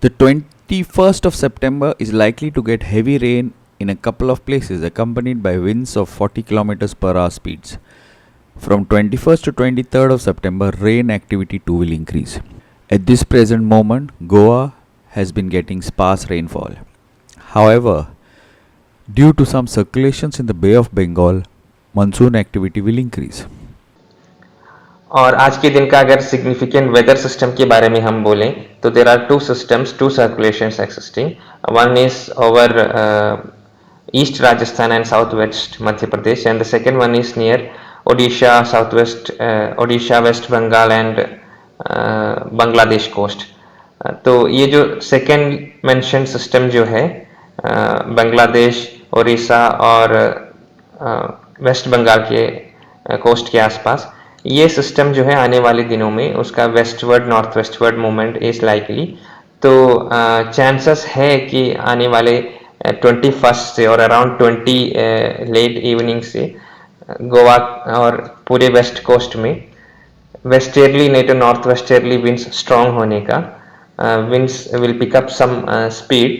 The 21st of September is likely to get heavy rain in a couple of places, accompanied by winds of 40 km per hour speeds. From 21st to 23rd of September, rain activity too will increase. At this present moment, Goa has been getting sparse rainfall. However, due to some circulations in the Bay of Bengal, monsoon activity will increase. और आज के दिन का अगर significant weather system के बारे में हम बोलें तो there are two systems, two circulations existing. One is over east Rajasthan and south west Madhya Pradesh, and the second one is near Odisha, south west Odisha, west Bengal and Bangladesh coast. तो ये जो सेकेंड मेंशन सिस्टम जो है बांग्लादेश, ओडिशा और वेस्ट बंगाल के कोस्ट के आसपास, ये सिस्टम जो है आने वाले दिनों में उसका westward north westward movement is likely. तो चांसेस है कि आने वाले 21 से और अराउंड 20 लेट इवनिंग से गोवा और पूरे वेस्ट कोस्ट में वेस्टर्ली नहीं तो नॉर्थ वेस्टर्ली विंड्स स्ट्रॉन्ग होने का, winds will pick up some speed.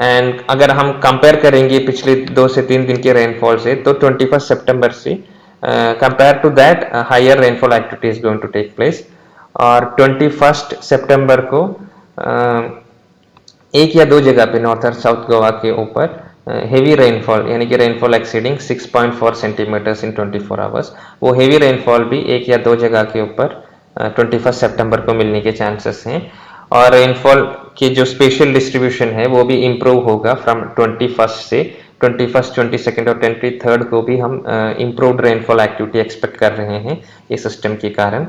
And अगर हम कंपेयर करेंगे पिछले 2 से 3 दिन के रेनफॉल से, तो 21 सितंबर से compared to that higher rainfall activity is going to take place. और 21 सितंबर को एक या दो जगह पे नॉर्थ और साउथ गोवा के ऊपर हेवी रेनफॉल यानी कि रेनफॉल एक्सीडिंग 6.4 सेंटीमीटर्स इन 24 आवर्स, वो हेवी रेनफॉल भी एक या दो जगह के ऊपर 21 सितंबर को मिलने के चांसेस हैं. और रेनफॉल की जो स्पेशल डिस्ट्रीब्यूशन है वो भी इम्प्रूव होगा फ्रॉम 21 से 21, 22 और 23 को भी हम इम्प्रूव्ड रेनफॉल एक्टिविटी एक्सपेक्ट कर रहे हैं ये सिस्टम के कारण.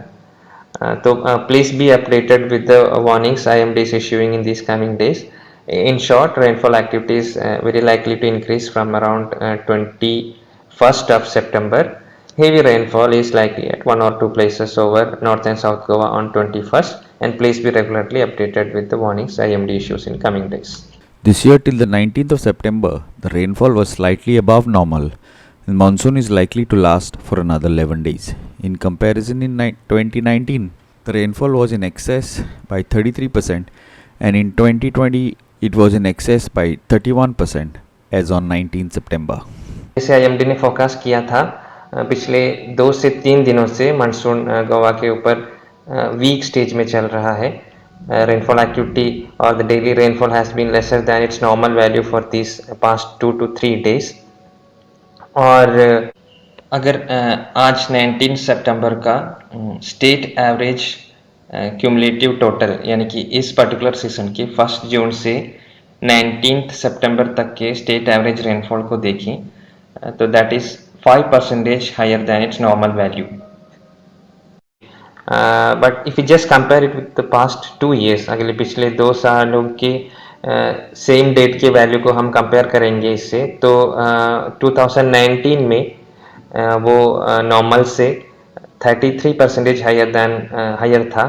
तो please be updated with the warnings IMD is issuing in these coming days. In short, rainfall activity is very likely to increase from around 21st of September. Heavy rainfall is likely at one or two places over North and South Goa on 21st, and please be regularly updated with the warnings IMD issues in coming days. This year till the 19th of September, the rainfall was slightly above normal and monsoon is likely to last for another 11 days. In comparison, in 2019, the rainfall was in excess by 33% and in 2020, it was in excess by 31% as on 19th September. जैसे IMD ने forecast किया था पिछले 2 से 3 दिनों से monsoon Goa के ऊपर वीक स्टेज में चल रहा है. Rainfall activity or the daily rainfall has been lesser than its normal value for these past 2 to 3 days. और अगर आज 19 सितंबर का स्टेट एवरेज क्यूमुलेटिव टोटल यानी कि इस पर्टिकुलर सीजन के 1 जून से 19 सितंबर तक के स्टेट एवरेज रेनफॉल को देखें तो that is 5% higher than its normal value. But if you just compare it with the past 2 years, अगले पिछले 2 सालों के सेम डेट के वैल्यू को हम कंपेयर करेंगे इससे, तो 2019 में वो नॉर्मल से 33% हायर था,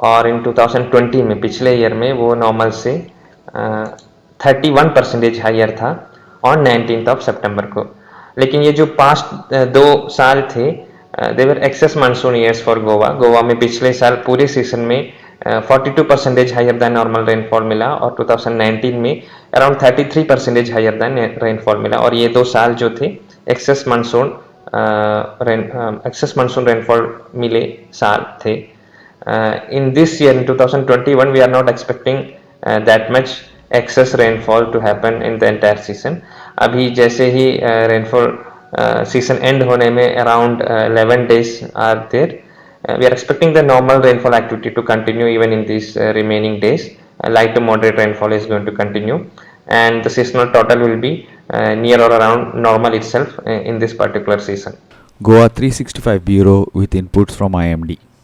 और इन 2020 में पिछले ईयर में वो नॉर्मल से 31% हायर था ऑन 19th of September को. लेकिन ये जो पास्ट 2 साल थे they were excess monsoon years for Goa. Goa में पिछले साल पूरे सीजन में 42% हायर दैन नॉर्मल रेनफॉल मिला और 2019 में अराउंड 33% हायर दैन रेनफॉल मिला. और ये 2 साल जो थे एक्सेस मानसून रेनफॉल मिले साल थे. In this year in 2021 we are not expecting that much excess rainfall to happen in the entire season. अभी जैसे ही रेनफॉल season end होने में around 11 days are there. We are expecting the normal rainfall activity to continue even in these remaining days. Light to moderate rainfall is going to continue, and the seasonal total will be near or around normal itself in this particular season. Goa 365 Bureau with inputs from IMD.